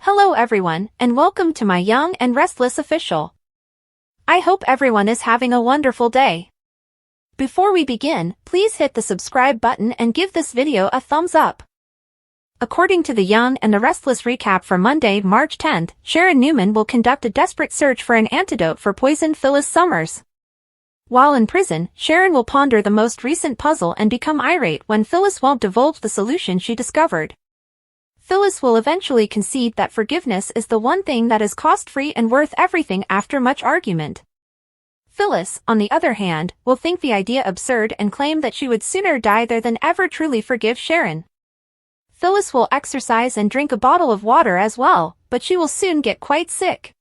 Hello everyone, and welcome to my Young and Restless official. I hope everyone is having a wonderful day. Before we begin, please hit the subscribe button and give this video a thumbs up. According to the Young and the Restless recap for Monday, March 10th, Sharon Newman will conduct a desperate search for an antidote for poisoned Phyllis Summers. While in prison, Sharon will ponder the most recent puzzle and become irate when Phyllis won't divulge the solution she discovered. Phyllis will eventually concede that forgiveness is the one thing that is cost-free and worth everything after much argument. Phyllis, on the other hand, will think the idea absurd and claim that she would sooner die there than ever truly forgive Sharon. Phyllis will exercise and drink a bottle of water as well, but she will soon get quite sick.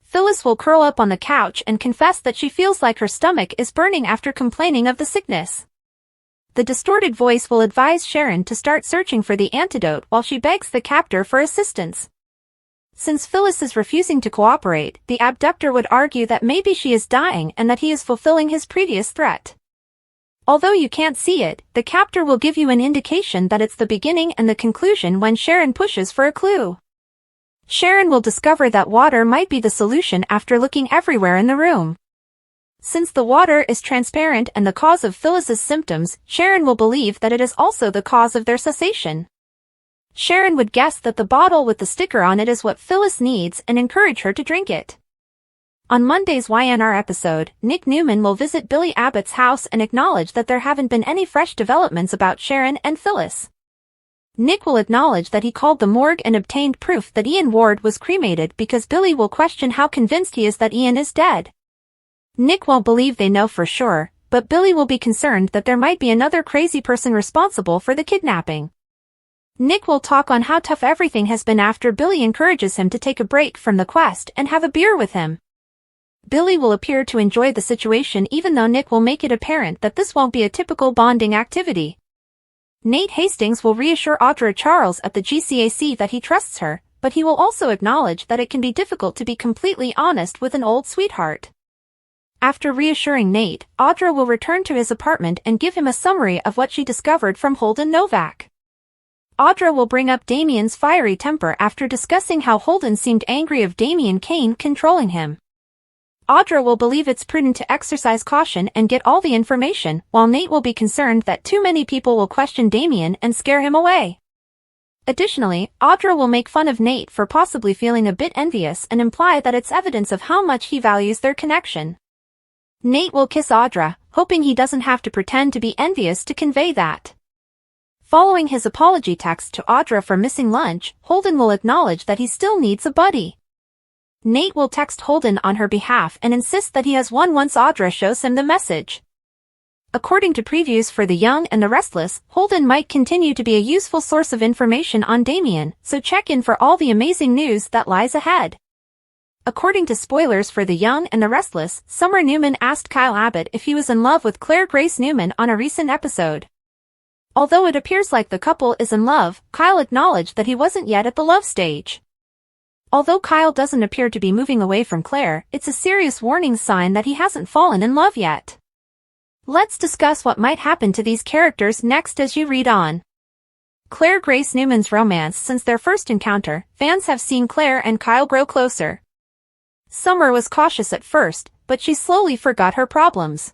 Phyllis will curl up on the couch and confess that she feels like her stomach is burning after complaining of the sickness. The distorted voice will advise Sharon to start searching for the antidote while she begs the captor for assistance. Since Phyllis is refusing to cooperate, the abductor would argue that maybe she is dying and that he is fulfilling his previous threat. Although you can't see it, the captor will give you an indication that it's the beginning and the conclusion when Sharon pushes for a clue. Sharon will discover that water might be the solution after looking everywhere in the room. Since the water is transparent and the cause of Phyllis's symptoms, Sharon will believe that it is also the cause of their cessation. Sharon would guess that the bottle with the sticker on it is what Phyllis needs and encourage her to drink it. On Monday's YNR episode, Nick Newman will visit Billy Abbott's house and acknowledge that there haven't been any fresh developments about Sharon and Phyllis. Nick will acknowledge that he called the morgue and obtained proof that Ian Ward was cremated because Billy will question how convinced he is that Ian is dead. Nick won't believe they know for sure, but Billy will be concerned that there might be another crazy person responsible for the kidnapping. Nick will talk on how tough everything has been after Billy encourages him to take a break from the quest and have a beer with him. Billy will appear to enjoy the situation even though Nick will make it apparent that this won't be a typical bonding activity. Nate Hastings will reassure Audra Charles at the GCAC that he trusts her, but he will also acknowledge that it can be difficult to be completely honest with an old sweetheart. After reassuring Nate, Audra will return to his apartment and give him a summary of what she discovered from Holden Novak. Audra will bring up Damien's fiery temper after discussing how Holden seemed angry of Damien Kane controlling him. Audra will believe it's prudent to exercise caution and get all the information, while Nate will be concerned that too many people will question Damien and scare him away. Additionally, Audra will make fun of Nate for possibly feeling a bit envious and imply that it's evidence of how much he values their connection. Nate will kiss Audra, hoping he doesn't have to pretend to be envious to convey that. Following his apology text to Audra for missing lunch, Holden will acknowledge that he still needs a buddy. Nate will text Holden on her behalf and insist that he has one once Audra shows him the message. According to previews for The Young and the Restless, Holden might continue to be a useful source of information on Damien, so check in for all the amazing news that lies ahead. According to spoilers for The Young and the Restless, Summer Newman asked Kyle Abbott if he was in love with Claire Grace Newman on a recent episode. Although it appears like the couple is in love, Kyle acknowledged that he wasn't yet at the love stage. Although Kyle doesn't appear to be moving away from Claire, it's a serious warning sign that he hasn't fallen in love yet. Let's discuss what might happen to these characters next as you read on. Claire Grace Newman's romance. Since their first encounter, fans have seen Claire and Kyle grow closer. Summer was cautious at first, but she slowly forgot her problems.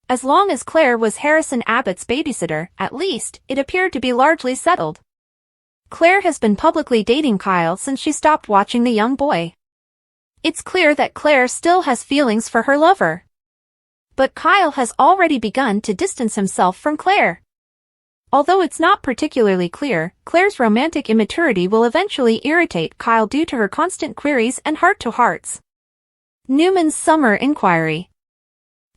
As long as Claire was Harrison Abbott's babysitter, at least, it appeared to be largely settled. Claire has been publicly dating Kyle since she stopped watching the young boy. It's clear that Claire still has feelings for her lover. But Kyle has already begun to distance himself from Claire. Although it's not particularly clear, Claire's romantic immaturity will eventually irritate Kyle due to her constant queries and heart-to-hearts. Newman's Summer Inquiry.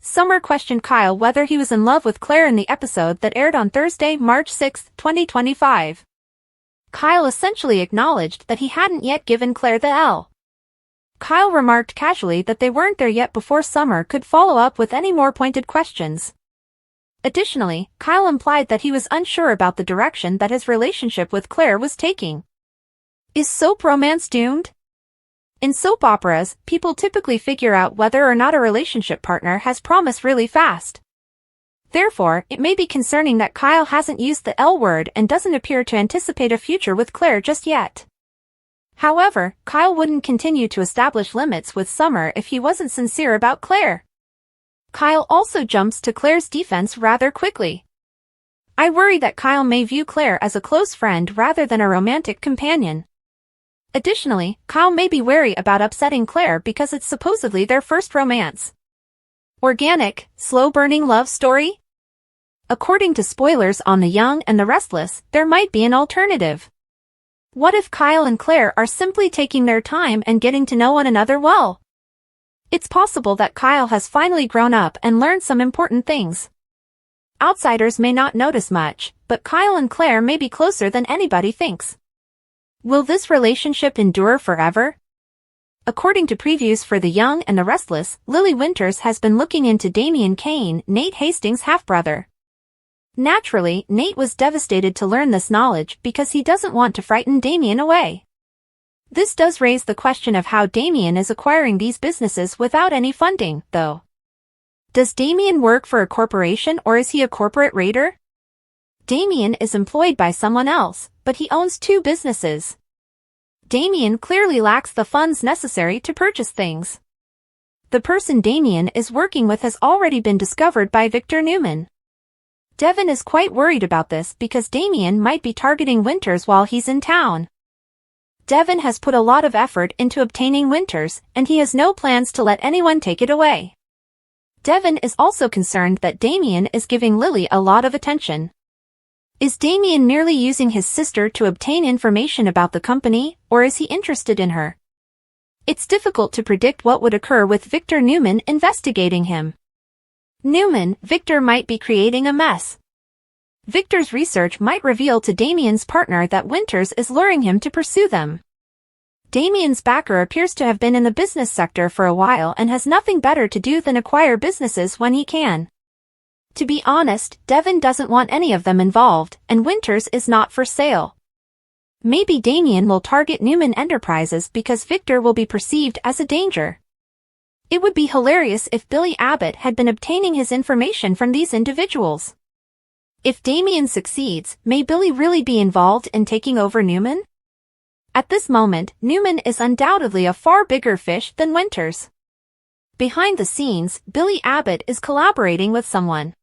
Summer questioned Kyle whether he was in love with Claire in the episode that aired on Thursday, March 6, 2025. Kyle essentially acknowledged that he hadn't yet given Claire the L. Kyle remarked casually that they weren't there yet before Summer could follow up with any more pointed questions. Additionally, Kyle implied that he was unsure about the direction that his relationship with Claire was taking. Is soap romance doomed? In soap operas, people typically figure out whether or not a relationship partner has promise really fast. Therefore, it may be concerning that Kyle hasn't used the L word and doesn't appear to anticipate a future with Claire just yet. However, Kyle wouldn't continue to establish limits with Summer if he wasn't sincere about Claire. Kyle also jumps to Claire's defense rather quickly. I worry that Kyle may view Claire as a close friend rather than a romantic companion. Additionally, Kyle may be wary about upsetting Claire because it's supposedly their first romance. Organic, slow-burning love story? According to spoilers on The Young and the Restless, there might be an alternative. What if Kyle and Claire are simply taking their time and getting to know one another well? It's possible that Kyle has finally grown up and learned some important things. Outsiders may not notice much, but Kyle and Claire may be closer than anybody thinks. Will this relationship endure forever? According to previews for The Young and the Restless, Lily Winters has been looking into Damian Kane, Nate Hastings' half-brother. Naturally, Nate was devastated to learn this knowledge because he doesn't want to frighten Damian away. This does raise the question of how Damian is acquiring these businesses without any funding, though. Does Damian work for a corporation or is he a corporate raider? Damian is employed by someone else, but he owns 2 businesses. Damian clearly lacks the funds necessary to purchase things. The person Damian is working with has already been discovered by Victor Newman. Devin is quite worried about this because Damian might be targeting Winters while he's in town. Devin has put a lot of effort into obtaining Winters, and he has no plans to let anyone take it away. Devin is also concerned that Damian is giving Lily a lot of attention. Is Damian merely using his sister to obtain information about the company, or is he interested in her? It's difficult to predict what would occur with Victor Newman investigating him. Victor might be creating a mess. Victor's research might reveal to Damian's partner that Winters is luring him to pursue them. Damian's backer appears to have been in the business sector for a while and has nothing better to do than acquire businesses when he can. To be honest, Devin doesn't want any of them involved, and Winters is not for sale. Maybe Damian will target Newman Enterprises because Victor will be perceived as a danger. It would be hilarious if Billy Abbott had been obtaining his information from these individuals. If Damian succeeds, may Billy really be involved in taking over Newman? At this moment, Newman is undoubtedly a far bigger fish than Winters. Behind the scenes, Billy Abbott is collaborating with someone.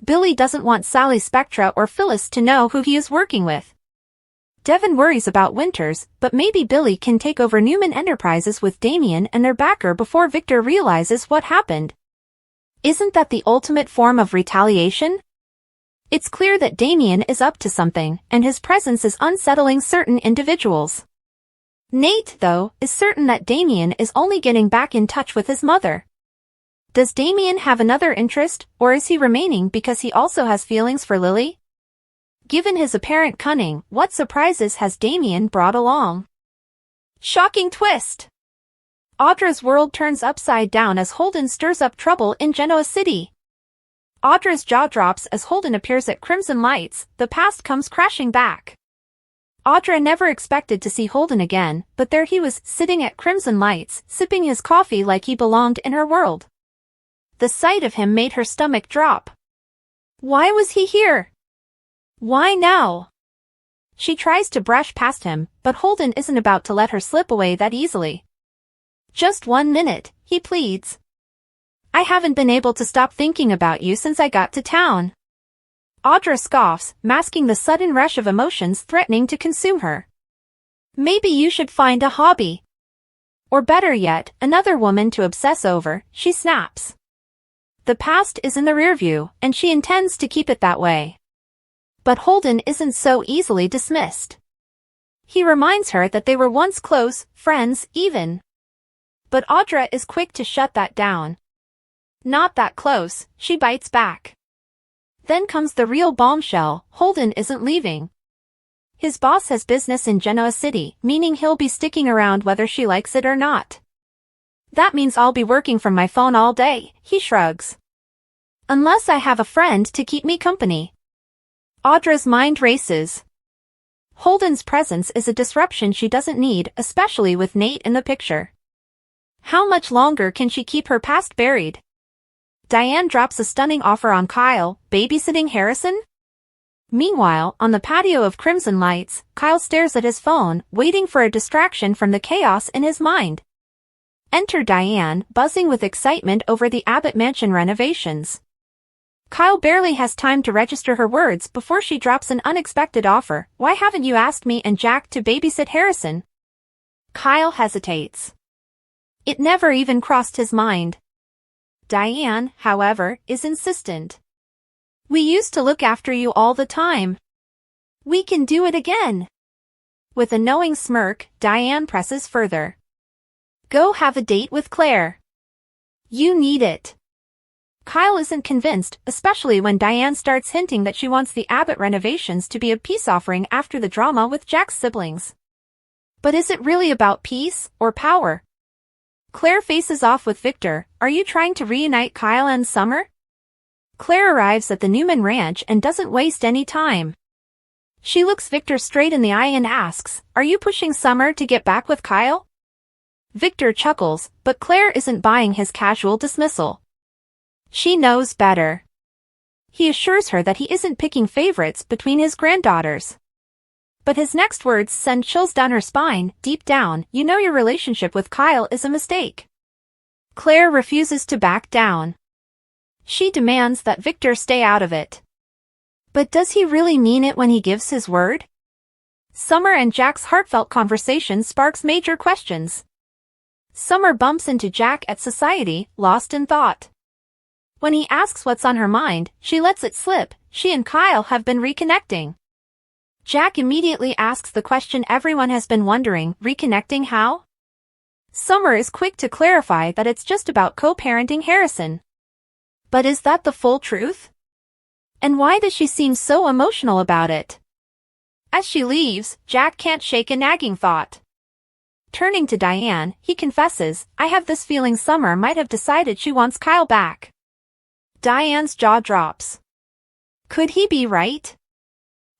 Billy doesn't want Sally Spectra or Phyllis to know who he is working with. Devin worries about Winters, but maybe Billy can take over Newman Enterprises with Damian and their backer before Victor realizes what happened. Isn't that the ultimate form of retaliation? It's clear that Damian is up to something, and his presence is unsettling certain individuals. Nate, though, is certain that Damian is only getting back in touch with his mother. Does Damian have another interest, or is he remaining because he also has feelings for Lily? Given his apparent cunning, what surprises has Damian brought along? Shocking twist! Audra's world turns upside down as Holden stirs up trouble in Genoa City. Audra's jaw drops as Holden appears at Crimson Lights, the past comes crashing back. Audra never expected to see Holden again, but there he was, sitting at Crimson Lights, sipping his coffee like he belonged in her world. The sight of him made her stomach drop. Why was he here? Why now? She tries to brush past him, but Holden isn't about to let her slip away that easily. Just 1 minute, he pleads. I haven't been able to stop thinking about you since I got to town. Audra scoffs, masking the sudden rush of emotions threatening to consume her. Maybe you should find a hobby. Or better yet, another woman to obsess over, she snaps. The past is in the rearview, and she intends to keep it that way. But Holden isn't so easily dismissed. He reminds her that they were once close, friends, even. But Audra is quick to shut that down. Not that close, she bites back. Then comes the real bombshell, Holden isn't leaving. His boss has business in Genoa City, meaning he'll be sticking around whether she likes it or not. That means I'll be working from my phone all day, he shrugs. Unless I have a friend to keep me company. Audra's mind races. Holden's presence is a disruption she doesn't need, especially with Nate in the picture. How much longer can she keep her past buried? Diane drops a stunning offer on Kyle, babysitting Harrison? Meanwhile, on the patio of Crimson Lights, Kyle stares at his phone, waiting for a distraction from the chaos in his mind. Enter Diane, buzzing with excitement over the Abbott Mansion renovations. Kyle barely has time to register her words before she drops an unexpected offer. "Why haven't you asked me and Jack to babysit Harrison?" Kyle hesitates. It never even crossed his mind. Diane, however, is insistent. "We used to look after you all the time. We can do it again." With a knowing smirk, Diane presses further. "Go have a date with Claire. You need it." Kyle isn't convinced, especially when Diane starts hinting that she wants the Abbott renovations to be a peace offering after the drama with Jack's siblings. But is it really about peace, or power? Claire faces off with Victor. "Are you trying to reunite Kyle and Summer?" Claire arrives at the Newman Ranch and doesn't waste any time. She looks Victor straight in the eye and asks, "Are you pushing Summer to get back with Kyle?" Victor chuckles, but Claire isn't buying his casual dismissal. She knows better. He assures her that he isn't picking favorites between his granddaughters. But his next words send chills down her spine. "Deep down, you know your relationship with Kyle is a mistake." Claire refuses to back down. She demands that Victor stay out of it. But does he really mean it when he gives his word? Summer and Jack's heartfelt conversation sparks major questions. Summer bumps into Jack at society, lost in thought. When he asks what's on her mind, she lets it slip. She and Kyle have been reconnecting. Jack immediately asks the question everyone has been wondering, reconnecting how? Summer is quick to clarify that it's just about co-parenting Harrison. But is that the full truth? And why does she seem so emotional about it? As she leaves, Jack can't shake a nagging thought. Turning to Diane, he confesses, "I have this feeling Summer might have decided she wants Kyle back." Diane's jaw drops. Could he be right?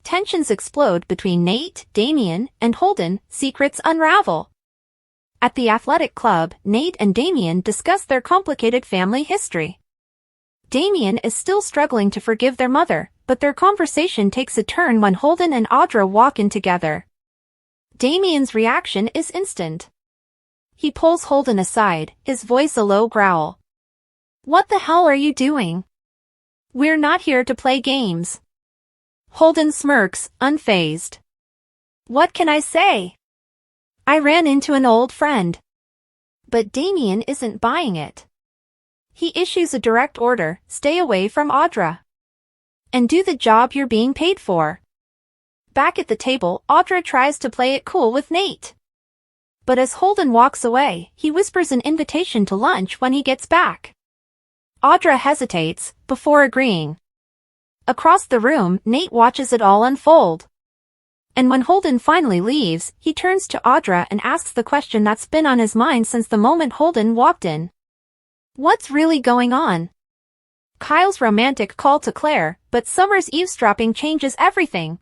Tensions explode between Nate, Damien, and Holden. Secrets unravel. At the athletic club, Nate and Damien discuss their complicated family history. Damien is still struggling to forgive their mother, but their conversation takes a turn when Holden and Audra walk in together. Damien's reaction is instant. He pulls Holden aside, his voice a low growl. "What the hell are you doing? We're not here to play games." Holden smirks, unfazed. "What can I say? I ran into an old friend." But Damien isn't buying it. He issues a direct order, "Stay away from Audra. And do the job you're being paid for." Back at the table, Audra tries to play it cool with Nate. But as Holden walks away, he whispers an invitation to lunch when he gets back. Audra hesitates, before agreeing. Across the room, Nate watches it all unfold. And when Holden finally leaves, he turns to Audra and asks the question that's been on his mind since the moment Holden walked in. What's really going on? Kyle's romantic call to Claire, but Summer's eavesdropping changes everything.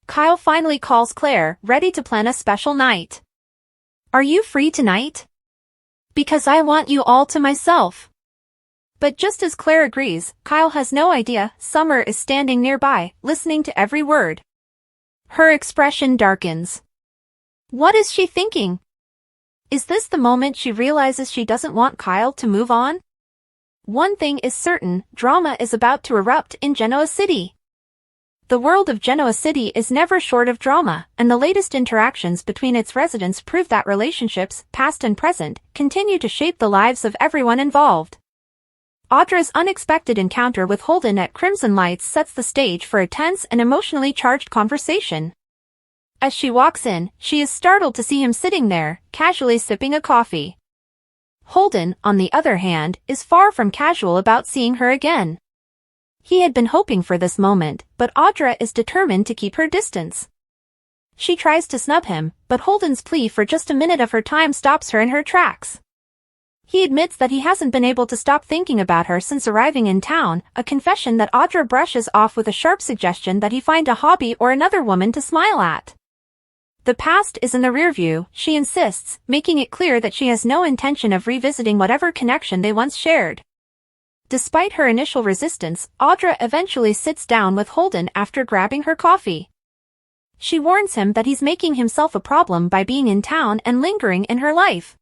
Kyle finally calls Claire, ready to plan a special night. "Are you free tonight? Because I want you all to myself." But just as Claire agrees, Kyle has no idea Summer is standing nearby, listening to every word. Her expression darkens. What is she thinking? Is this the moment she realizes she doesn't want Kyle to move on? One thing is certain, drama is about to erupt in Genoa City. The world of Genoa City is never short of drama, and the latest interactions between its residents prove that relationships, past and present, continue to shape the lives of everyone involved. Audra's unexpected encounter with Holden at Crimson Lights sets the stage for a tense and emotionally charged conversation. As she walks in, she is startled to see him sitting there, casually sipping a coffee. Holden, on the other hand, is far from casual about seeing her again. He had been hoping for this moment, but Audra is determined to keep her distance. She tries to snub him, but Holden's plea for just a minute of her time stops her in her tracks. He admits that he hasn't been able to stop thinking about her since arriving in town, a confession that Audra brushes off with a sharp suggestion that he find a hobby or another woman to smile at. The past is in the rearview, she insists, making it clear that she has no intention of revisiting whatever connection they once shared. Despite her initial resistance, Audra eventually sits down with Holden after grabbing her coffee. She warns him that he's making himself a problem by being in town and lingering in her life.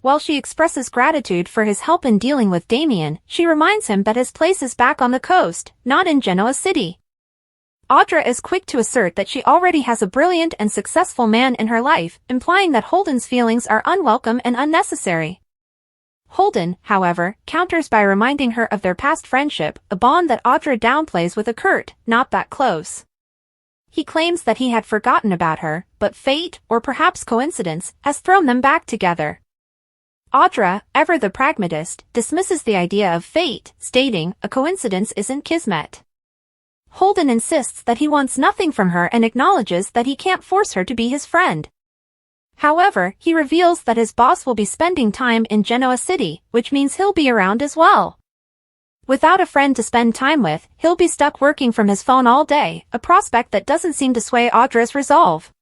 While she expresses gratitude for his help in dealing with Damien, she reminds him that his place is back on the coast, not in Genoa City. Audra is quick to assert that she already has a brilliant and successful man in her life, implying that Holden's feelings are unwelcome and unnecessary. Holden, however, counters by reminding her of their past friendship, a bond that Audra downplays with a curt, "not that close." He claims that he had forgotten about her, but fate, or perhaps coincidence, has thrown them back together. Audra, ever the pragmatist, dismisses the idea of fate, stating, "A coincidence isn't kismet." Holden insists that he wants nothing from her and acknowledges that he can't force her to be his friend. However, he reveals that his boss will be spending time in Genoa City, which means he'll be around as well. Without a friend to spend time with, he'll be stuck working from his phone all day, a prospect that doesn't seem to sway Audra's resolve.